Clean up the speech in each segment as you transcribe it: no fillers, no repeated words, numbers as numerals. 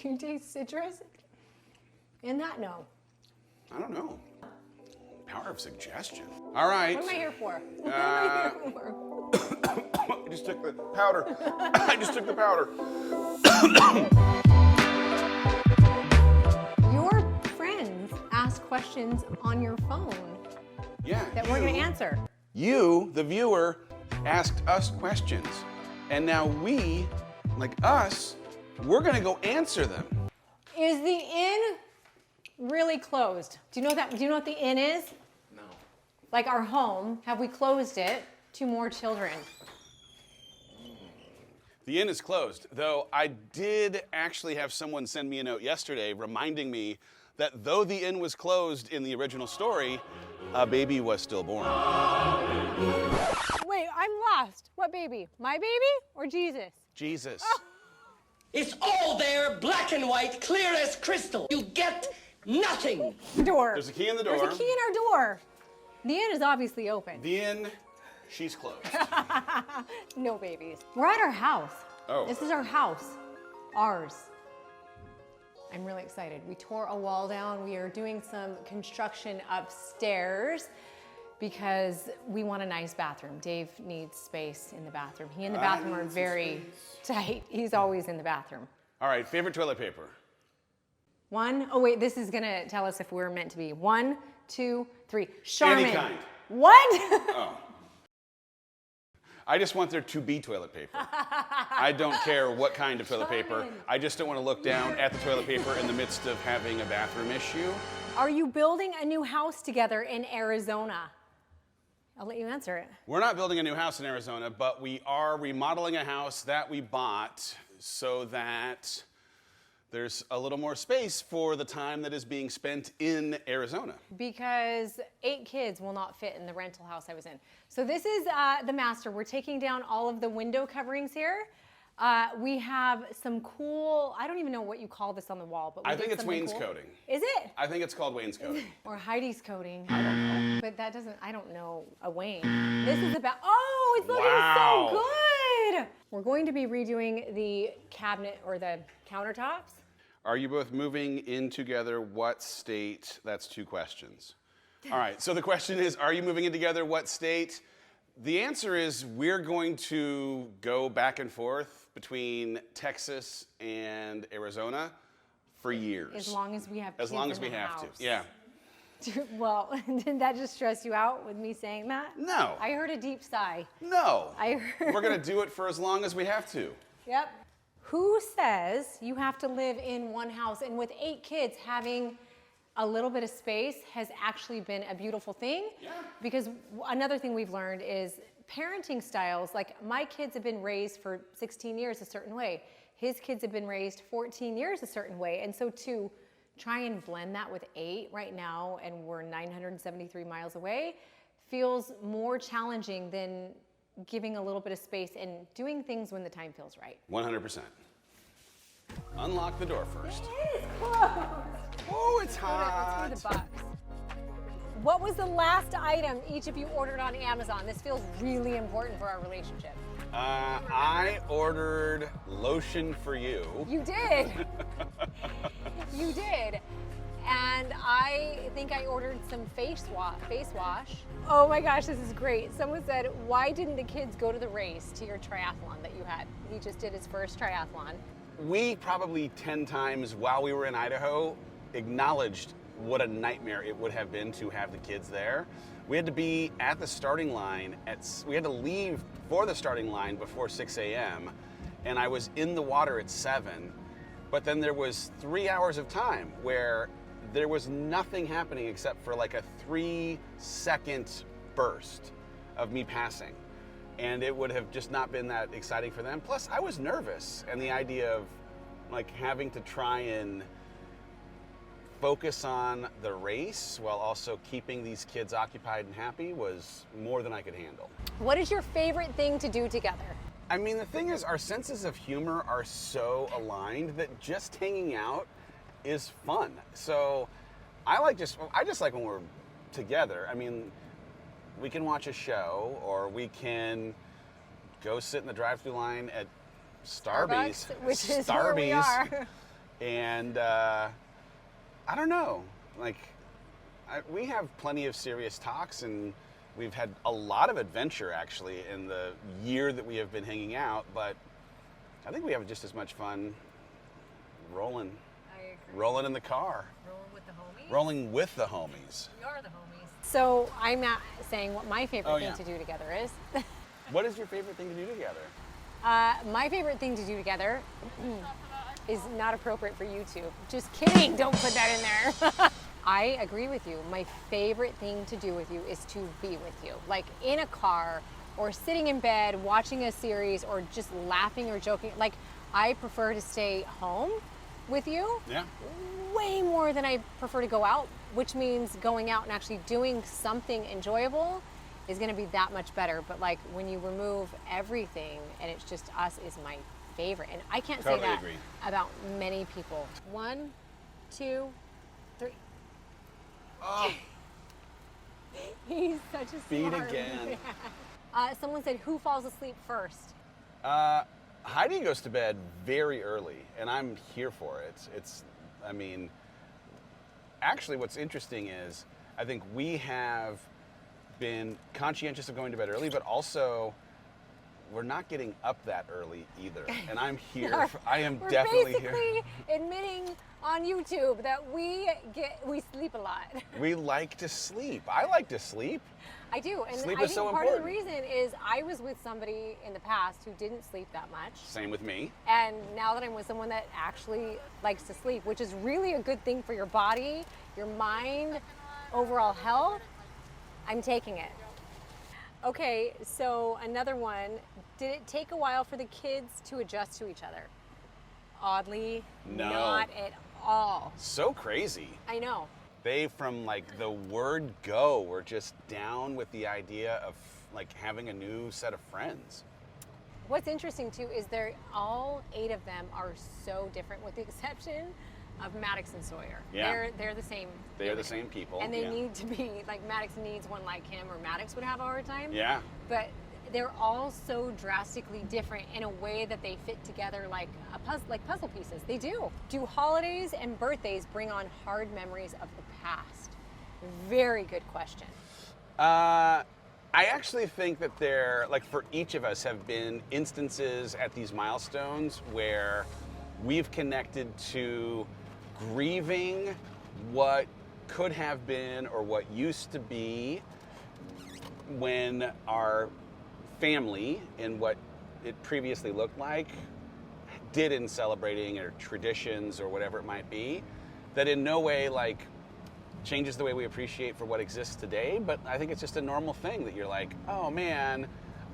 Do you taste citrus? In that, no. I don't know. Power of suggestion. All right. What am I here for? What am I here for? I just took the powder. I just took the powder. Your friends ask questions on your phone Yeah. that we're going to answer. You, the viewer, asked us questions. And now we, like us, we're going to go answer them. Is the inn really closed? Do you know that? Do you know what the inn is? No. Like our home, have we closed it to more children? The inn is closed, though I did actually have someone send me a note yesterday reminding me that though the inn was closed in the original story, a baby was still born. Wait, I'm lost. What baby? My baby or Jesus? Jesus. Oh. It's all there, black and white, clear as crystal. You get nothing. Door. There's a key in the door. There's a key in our door. The inn is obviously open. The inn, she's closed. No babies. We're at our house. Oh. This is our house. Ours. I'm really excited. We tore a wall down. We are doing some construction upstairs because we want a nice bathroom. Dave needs space in the bathroom. He and the bathroom are very tight. He's always in the bathroom. All right, favorite toilet paper? One, oh wait, this is gonna tell us if we're meant to be. 1, 2, 3. Charmin. Any kind. What? Oh. I just want there to be toilet paper. I don't care what kind of toilet paper. I just don't want to look down at the toilet paper in the midst of having a bathroom issue. Are you building a new house together in Arizona? I'll let you answer it. We're not building a new house in Arizona, but we are remodeling a house that we bought so that there's a little more space for the time that is being spent in Arizona. Because 8 kids will not fit in the rental house I was in. So this is the master. We're taking down all of the window coverings here. We have some cool, I don't even know what you call this on the wall, but we I think did it's something cool. wainscoting. Is it? I think it's called wainscoting. Or Heidi's coating. I don't know. But that doesn't, I don't know a Wayne. This is about, oh, it's looking Wow. so good. We're going to be redoing the cabinet or the countertops. Are you both moving in together? What state? That's 2 questions. All right, so the question is, are you moving in together? What state? The answer is we're going to go back and forth between Texas and Arizona for years. As long as we have kids As long as in we the have house. to, yeah. Well, didn't that just stress you out with me saying that? No. I heard a deep sigh. No. I heard. We're gonna do it for as long as we have to. Yep. Who says you have to live in one house? And with 8 kids, having a little bit of space has actually been a beautiful thing. Yeah. Because another thing we've learned is parenting styles. Like my kids have been raised for 16 years a certain way. His kids have been raised 14 years a certain way. And so to try and blend that with 8 right now, and we're 973 miles away, feels more challenging than giving a little bit of space and doing things when the time feels right. 100%. Unlock the door first. It is close. Oh, it's Let's hot. go to the box. What was the last item each of you ordered on Amazon? This feels really important for our relationship. I ordered lotion for you. You did. You did. And I think I ordered some face wash. Oh my gosh, this is great. Someone said, why didn't the kids go to the race to your triathlon that you had? He just did his first triathlon. We probably 10 times while we were in Idaho acknowledged what a nightmare it would have been to have the kids there. We had to be at the starting line we had to leave for the starting line before 6 a.m. and I was in the water at 7, but then there was 3 hours of time where there was nothing happening except for like a 3-second burst of me passing. And it would have just not been that exciting for them. Plus, I was nervous, and the idea of like having to try and focus on the race while also keeping these kids occupied and happy was more than I could handle. What is your favorite thing to do together? I mean, the thing is, our senses of humor are so aligned that just hanging out is fun. So I just like when we're together. I mean, we can watch a show, or we can go sit in the drive-through line at Starbucks, which is where we are. And I don't know, like, we have plenty of serious talks, and we've had a lot of adventure actually in the year that we have been hanging out, but I think we have just as much fun rolling in the car. Rolling with the homies. Rolling with the homies. We are the homies. So I'm not saying what my favorite thing yeah. to do together is. What is your favorite thing to do together? My favorite thing to do together is not appropriate for YouTube. Just kidding, don't put that in there. I agree with you. My favorite thing to do with you is to be with you. Like in a car or sitting in bed, watching a series, or just laughing or joking. Like I prefer to stay home with you. Yeah. Way more than I prefer to go out, which means going out and actually doing something enjoyable is gonna be that much better. But like when you remove everything and it's just us is my favorite. And I can't Totally say that agree. about many people. 1, 2, 3. Oh, He's such a beat smart again. man. Someone said, who falls asleep first? Heidi goes to bed very early, and I'm here for it. I mean, actually what's interesting is I think we have been conscientious of going to bed early, but also we're not getting up that early either. And I'm here. I am definitely here. We're basically admitting on YouTube that we sleep a lot. We like to sleep. I like to sleep. I do, and Sleep I is think so part of the important. reason is I was with somebody in the past who didn't sleep that much. Same with me. And now that I'm with someone that actually likes to sleep, which is really a good thing for your body, your mind, overall health, I'm taking it. Okay, so another one. Did it take a while for the kids to adjust to each other? Oddly, No. not at all. So crazy. I know. They, from like the word go, were just down with the idea of like having a new set of friends. What's interesting too is all 8 of them are so different, with the exception of Maddox and Sawyer. Yeah. They're the same. They are the human. same people. And they yeah. need to be like Maddox needs one like him, or Maddox would have a hard time. Yeah. But they're all so drastically different in a way that they fit together like puzzle pieces. They do. Do holidays and birthdays bring on hard memories of the past? Very good question. I actually think that there, like for each of us, have been instances at these milestones where we've connected to grieving what could have been or what used to be when our family and what it previously looked like did in celebrating, or traditions or whatever it might be, that in no way like changes the way we appreciate for what exists today. But I think it's just a normal thing that you're like, oh man,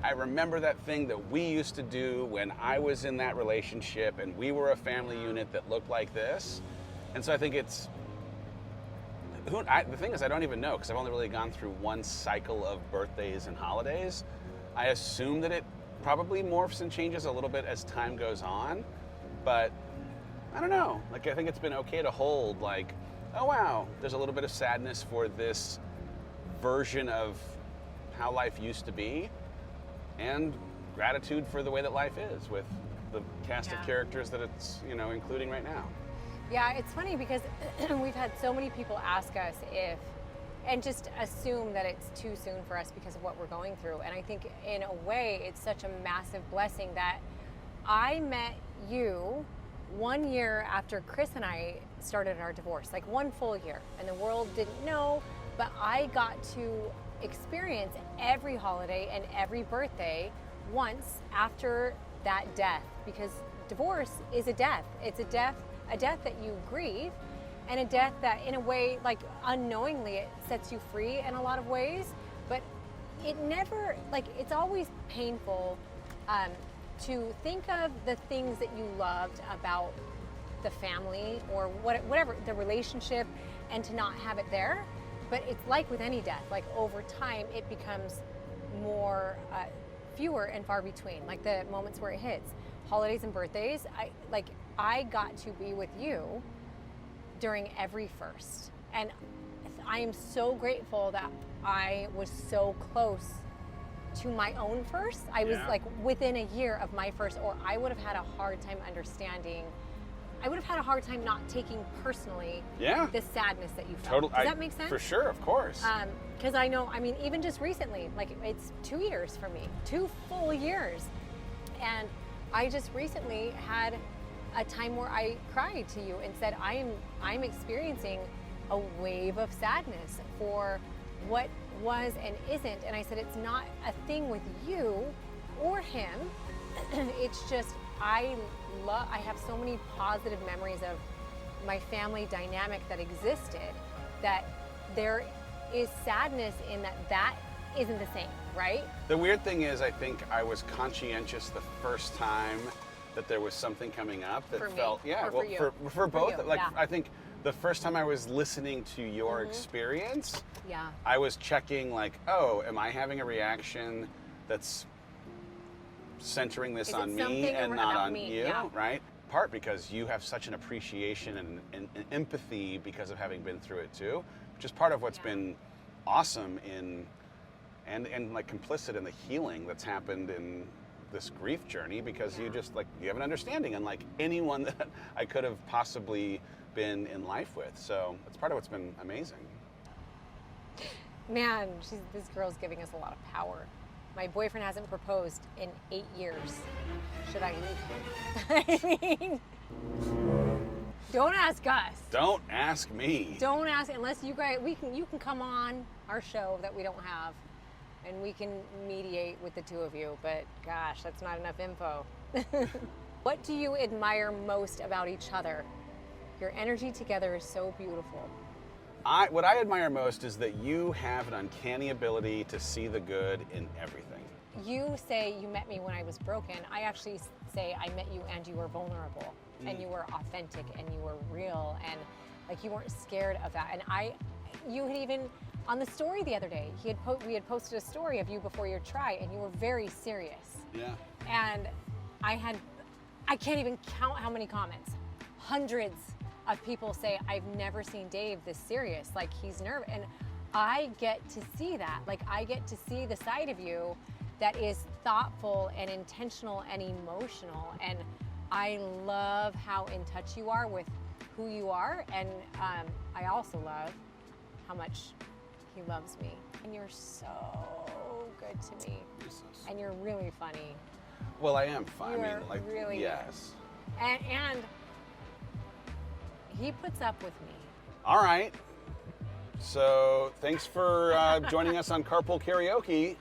I remember that thing that we used to do when I was in that relationship and we were a family unit that looked like this. And so I think it's, the thing is I don't even know, because I've only really gone through one cycle of birthdays and holidays. I assume that it probably morphs and changes a little bit as time goes on, but I don't know. Like I think it's been okay to hold like, oh wow, there's a little bit of sadness for this version of how life used to be, and gratitude for the way that life is with the cast of characters that it's, including right now. Yeah, it's funny because we've had so many people ask us and just assume that it's too soon for us because of what we're going through. And I think in a way, it's such a massive blessing that I met you 1 year after Chris and I started our divorce, like 1 full year, and the world didn't know, but I got to experience every holiday and every birthday once after that death, because divorce is a death. It's a death that you grieve, and a death that in a way, like unknowingly, it sets you free in a lot of ways, but it never, like it's always painful to think of the things that you loved about the family or whatever, the relationship, and to not have it there. But it's like with any death, like over time it becomes more fewer and far between, like the moments where it hits. Holidays and birthdays, I got to be with you during every first, and I am so grateful that I was so close to my own first. I was like within a year of my first, or I would have had a hard time understanding I would have had a hard time not taking personally Yeah. the sadness that you felt. Totally. Does that make sense? For sure, of course. Because I know, I mean, even just recently, like it's 2 years for me, 2 full years. And I just recently had a time where I cried to you and said, I'm experiencing a wave of sadness for what was and isn't. And I said, it's not a thing with you or him. It's just, I have so many positive memories of my family dynamic that existed, that there is sadness in that isn't the same, right? The weird thing is, I think I was conscientious the first time that there was something coming up that For me, felt, yeah, or well, for you? for both. you, Like, yeah. I think the first time I was listening to your experience, Yeah. I was checking, like, oh, am I having a reaction that's centering this Is it on me something and not about on me? you, Yeah. right? Part because you have such an appreciation and empathy because of having been through it too, which is part of what's been awesome in and like complicit in the healing that's happened in this grief journey, because you just like, you have an understanding unlike anyone that I could have possibly been in life with. So it's part of what's been amazing. Man, this girl's giving us a lot of power. My boyfriend hasn't proposed in 8 years. Should I leave him? I mean, don't ask us. Don't ask me. Don't ask unless you guys. You can come on our show that we don't have, and we can mediate with the two of you. But gosh, that's not enough info. What do you admire most about each other? Your energy together is so beautiful. What I admire most is that you have an uncanny ability to see the good in everything. You say you met me when I was broken. I actually say I met you and you were vulnerable and you were authentic and you were real, and like you weren't scared of that. And you had even on the story the other day, we had posted a story of you before your try, and you were very serious. Yeah. And I can't even count how many comments. Hundreds of people say, I've never seen Dave this serious, like he's nervous. And I get to see that. Like I get to see the side of you that is thoughtful and intentional and emotional. And I love how in touch you are with who you are. And I also love how much he loves me. And you're so good to me. And you're really funny. Well, I am fine. You I are mean, like, really good. yes. And he puts up with me. All right. So thanks for joining us on Carpool Karaoke.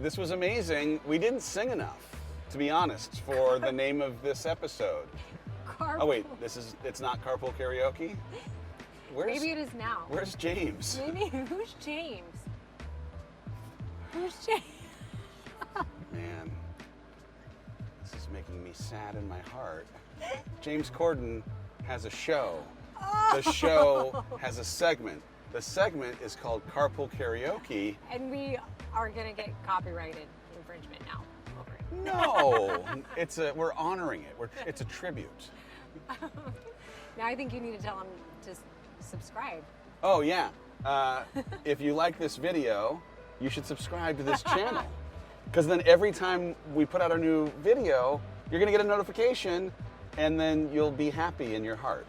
This was amazing. We didn't sing enough, to be honest, for the name of this episode. Oh wait, it's not Carpool Karaoke? Maybe it is now. Where's James? Maybe, who's James? Who's James? Man, this is making me sad in my heart. James Corden has a show. The show has a segment. The segment is called Carpool Karaoke. And we are gonna get copyrighted infringement now over it. No, we're honoring it. It's a tribute. Now I think you need to tell him to subscribe. Oh yeah. If you like this video, you should subscribe to this channel. Because then every time we put out a new video, you're gonna get a notification, and then you'll be happy in your heart.